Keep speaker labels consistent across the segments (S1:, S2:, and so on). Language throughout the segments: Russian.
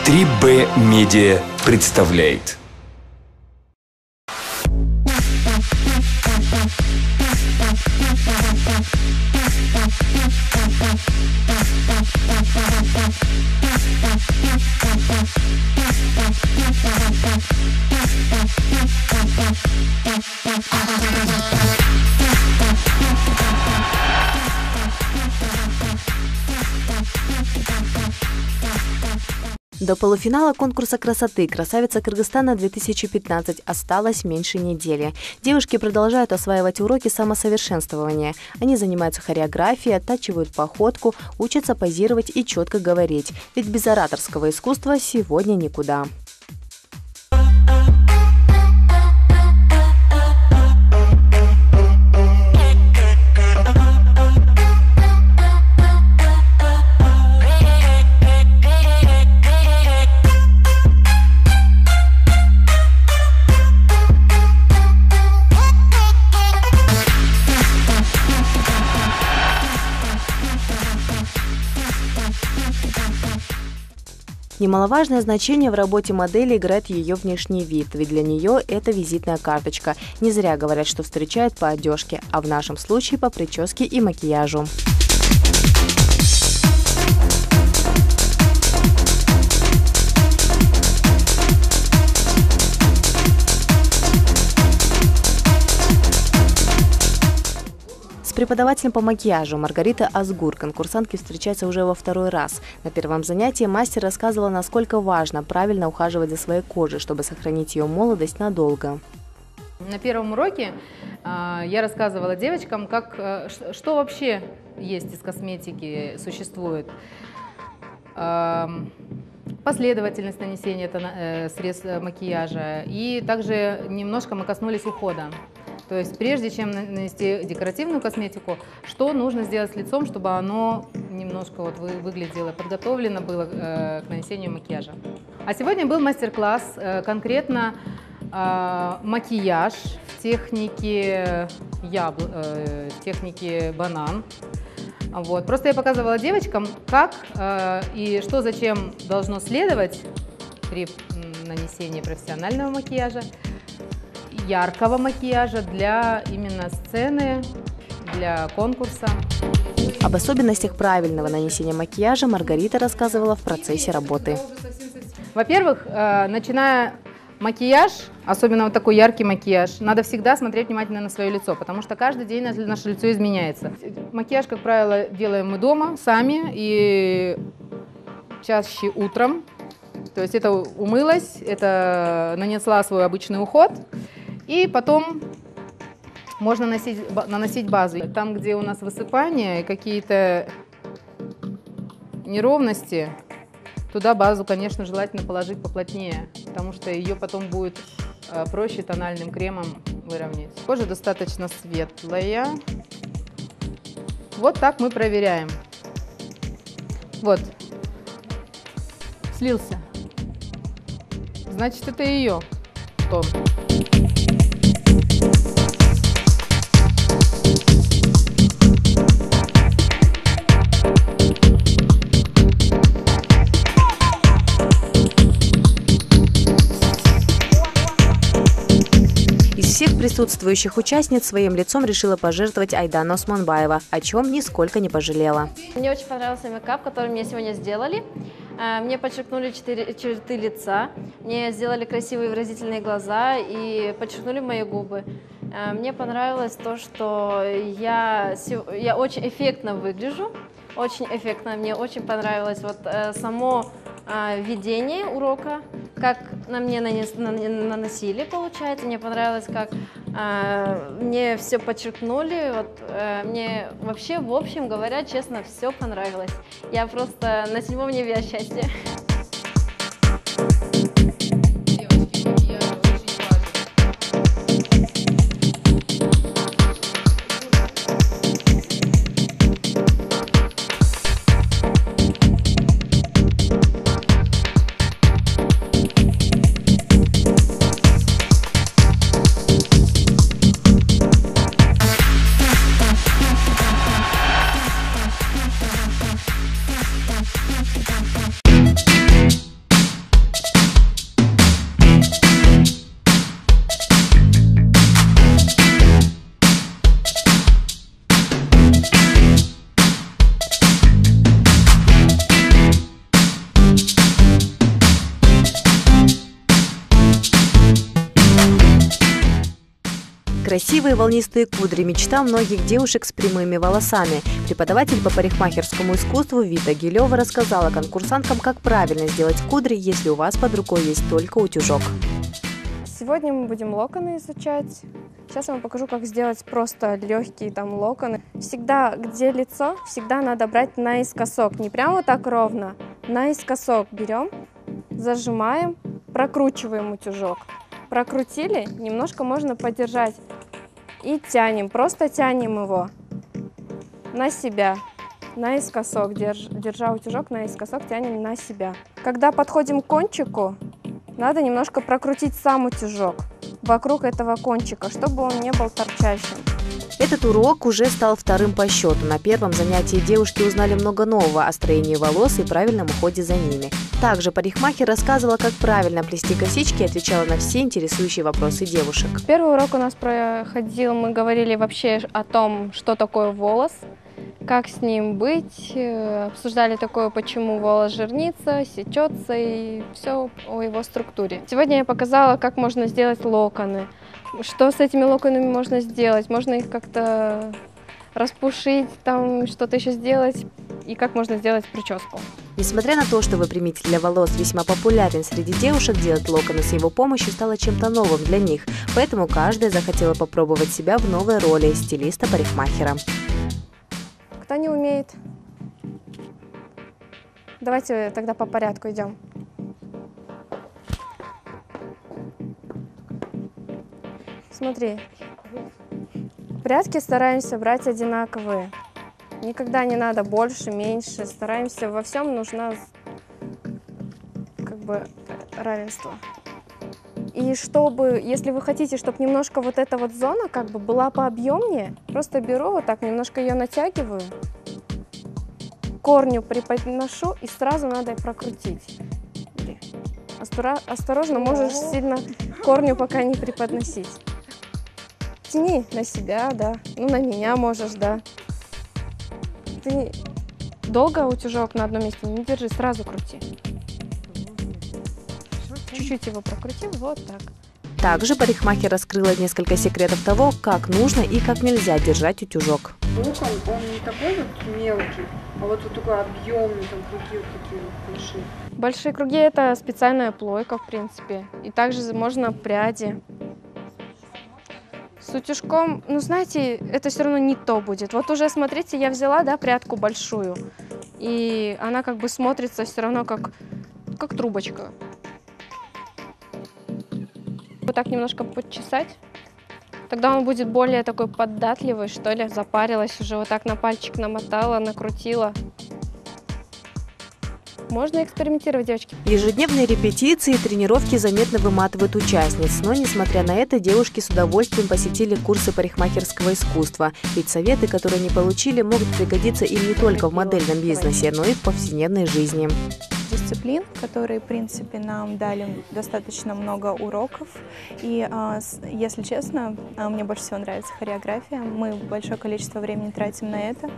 S1: 3B Media представляет.
S2: До полуфинала конкурса красоты «Красавица Кыргызстана-2015» осталось меньше недели. Девушки продолжают осваивать уроки самосовершенствования. Они занимаются хореографией, оттачивают походку, учатся позировать и четко говорить. Ведь без ораторского искусства сегодня никуда. Немаловажное значение в работе модели играет ее внешний вид, ведь для нее это визитная карточка. Не зря говорят, что встречают по одежке, а в нашем случае по прическе и макияжу. С преподавателем по макияжу Маргаритой Азгур конкурсантки встречаются уже во второй раз. На первом занятии мастер рассказывала, насколько важно правильно ухаживать за своей кожей, чтобы сохранить ее молодость надолго.
S3: На первом уроке я рассказывала девочкам, что вообще есть из косметики, существует. Последовательность нанесения средств макияжа. И также немножко мы коснулись ухода. То есть прежде чем нанести декоративную косметику, что нужно сделать с лицом, чтобы оно немножко выглядело, подготовлено было к нанесению макияжа. А сегодня был мастер-класс конкретно макияж в технике банан. Вот. Просто я показывала девочкам, как и что зачем должно следовать при нанесении профессионального макияжа, яркого макияжа для именно сцены, для конкурса.
S2: Об особенностях правильного нанесения макияжа Маргарита рассказывала в процессе работы.
S3: Во-первых, начиная макияж, особенно вот такой яркий макияж, надо всегда смотреть внимательно на свое лицо, потому что каждый день наше лицо изменяется. Макияж, как правило, делаем мы дома сами и чаще утром. То есть это умылась, это нанесла свой обычный уход. И потом можно наносить базу. Там, где у нас высыпание, какие-то неровности, туда базу, конечно, желательно положить поплотнее, потому что ее потом будет проще тональным кремом выровнять. Кожа достаточно светлая. Вот так мы проверяем. Вот. Слился. Значит, это ее тон.
S2: Из всех присутствующих участниц своим лицом решила пожертвовать Айдана Османбаева, о чем нисколько не пожалела.
S4: Мне очень понравился мейкап, который мне сегодня сделали. Мне подчеркнули черты лица, мне сделали красивые выразительные глаза и подчеркнули мои губы. Мне понравилось то, что я очень эффектно выгляжу, очень эффектно. Мне очень понравилось само ведение урока, как на мне наносили, получается. Мне понравилось, как мне все подчеркнули. Мне вообще, в общем говоря, честно, все понравилось. Я просто на 7-м небе от счастья.
S2: Красивые волнистые кудри – мечта многих девушек с прямыми волосами. Преподаватель по парикмахерскому искусству Вита Гилева рассказала конкурсанткам, как правильно сделать кудри, если у вас под рукой есть только утюжок.
S5: Сегодня мы будем локоны изучать. Сейчас я вам покажу, как сделать просто легкие локоны. Всегда, где лицо, всегда надо брать наискосок. Не прямо вот так ровно, наискосок берем, зажимаем, прокручиваем утюжок. Прокрутили, немножко можно подержать и тянем, просто тянем его на себя. Наискосок, держа утюжок наискосок, тянем на себя. Когда подходим к кончику, надо немножко прокрутить сам утюжок вокруг этого кончика, чтобы он не был торчащим.
S2: Этот урок уже стал вторым по счету. На первом занятии девушки узнали много нового о строении волос и правильном уходе за ними. Также парикмахер рассказывала, как правильно плести косички и отвечала на все интересующие вопросы девушек.
S5: Первый урок у нас проходил, мы говорили вообще о том, что такое волос, как с ним быть, обсуждали такое, почему волос жирнится, сечется и все о его структуре. Сегодня я показала, как можно сделать локоны, что с этими локонами можно сделать, можно их как-то распушить, что-то еще сделать и как можно сделать прическу.
S2: Несмотря на то, что выпрямитель для волос весьма популярен среди девушек, делать локоны с его помощью стало чем-то новым для них, поэтому каждая захотела попробовать себя в новой роли стилиста-парикмахера.
S5: Кто не умеет? Давайте тогда по порядку идем. Смотри, прядки стараемся брать одинаковые. Никогда не надо больше, меньше. Стараемся, во всем нужно равенство. И чтобы, если вы хотите, чтобы немножко вот эта вот зона была пообъемнее, просто беру вот так, немножко ее натягиваю, корню приподношу и сразу надо прокрутить. Осторожно, можешь сильно корню пока не приподносить. Тяни на себя, да, на меня можешь, да. Ты долго утюжок на одном месте не держи, сразу крути. Чуть-чуть его прокрути, вот так.
S2: Также парикмахер раскрыла несколько секретов того, как нужно и как нельзя держать утюжок.
S6: Локон, он не такой вот мелкий, а вот такой объемный, круги вот такие вот большие.
S5: Большие круги — это специальная плойка, в принципе. И также можно пряди. С утюжком, знаете, это все равно не то будет. Вот уже, смотрите, я взяла, прядку большую, и она смотрится все равно как трубочка. Вот так немножко подчесать, тогда он будет более такой податливый, что ли. Запарилась уже, вот так на пальчик намотала, накрутила. Можно экспериментировать, девочки.
S2: Ежедневные репетиции и тренировки заметно выматывают участниц, но, несмотря на это, девушки с удовольствием посетили курсы парикмахерского искусства, ведь советы, которые они получили, могут пригодиться им не только в модельном бизнесе, но и в повседневной жизни.
S7: Дисциплин, которые, в принципе, нам дали достаточно много уроков. И, если честно, мне больше всего нравится хореография. Мы большое количество времени тратим на это.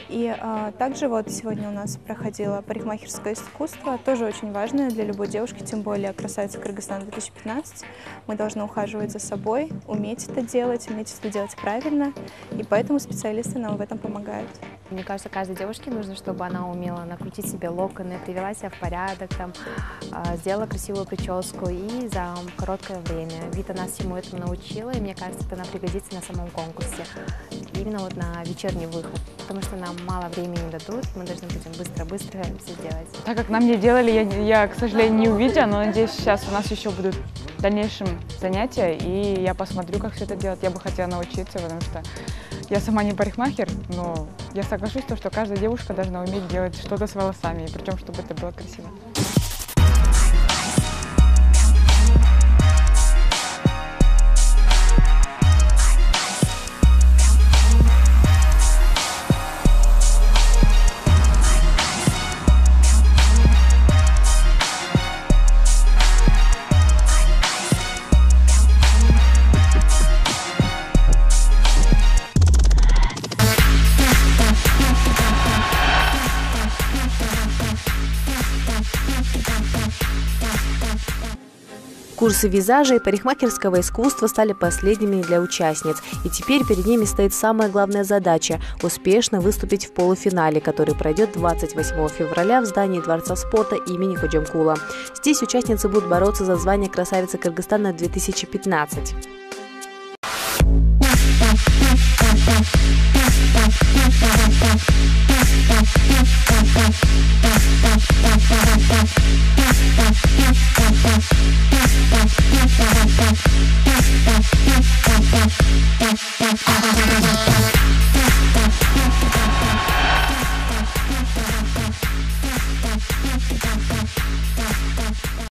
S7: И также вот сегодня у нас проходило парикмахерское искусство, тоже очень важное для любой девушки, тем более красавица Кыргызстана 2015. Мы должны ухаживать за собой, уметь это делать правильно. И поэтому специалисты нам в этом помогают.
S8: Мне кажется, каждой девушке нужно, чтобы она умела накрутить себе локоны, привела себя в порядок, сделала красивую прическу и за короткое время. Вита нас всему этому научила, и мне кажется, это нам пригодится на самом конкурсе. Именно вот на вечерний выход, потому что нам мало времени дадут, мы должны будем быстро-быстро все сделать.
S9: Так как нам не делали, я, к сожалению, не увидела, но надеюсь, сейчас у нас еще будут в дальнейшем занятия, и я посмотрю, как все это делать. Я бы хотела научиться, потому что я сама не парикмахер, но я соглашусь, что каждая девушка должна уметь делать что-то с волосами, причем, чтобы это было красиво.
S2: Курсы визажа и парикмахерского искусства стали последними для участниц. И теперь перед ними стоит самая главная задача – успешно выступить в полуфинале, который пройдет 28 февраля в здании Дворца спорта имени Ходжамкула. Здесь участницы будут бороться за звание красавицы Кыргызстана 2015.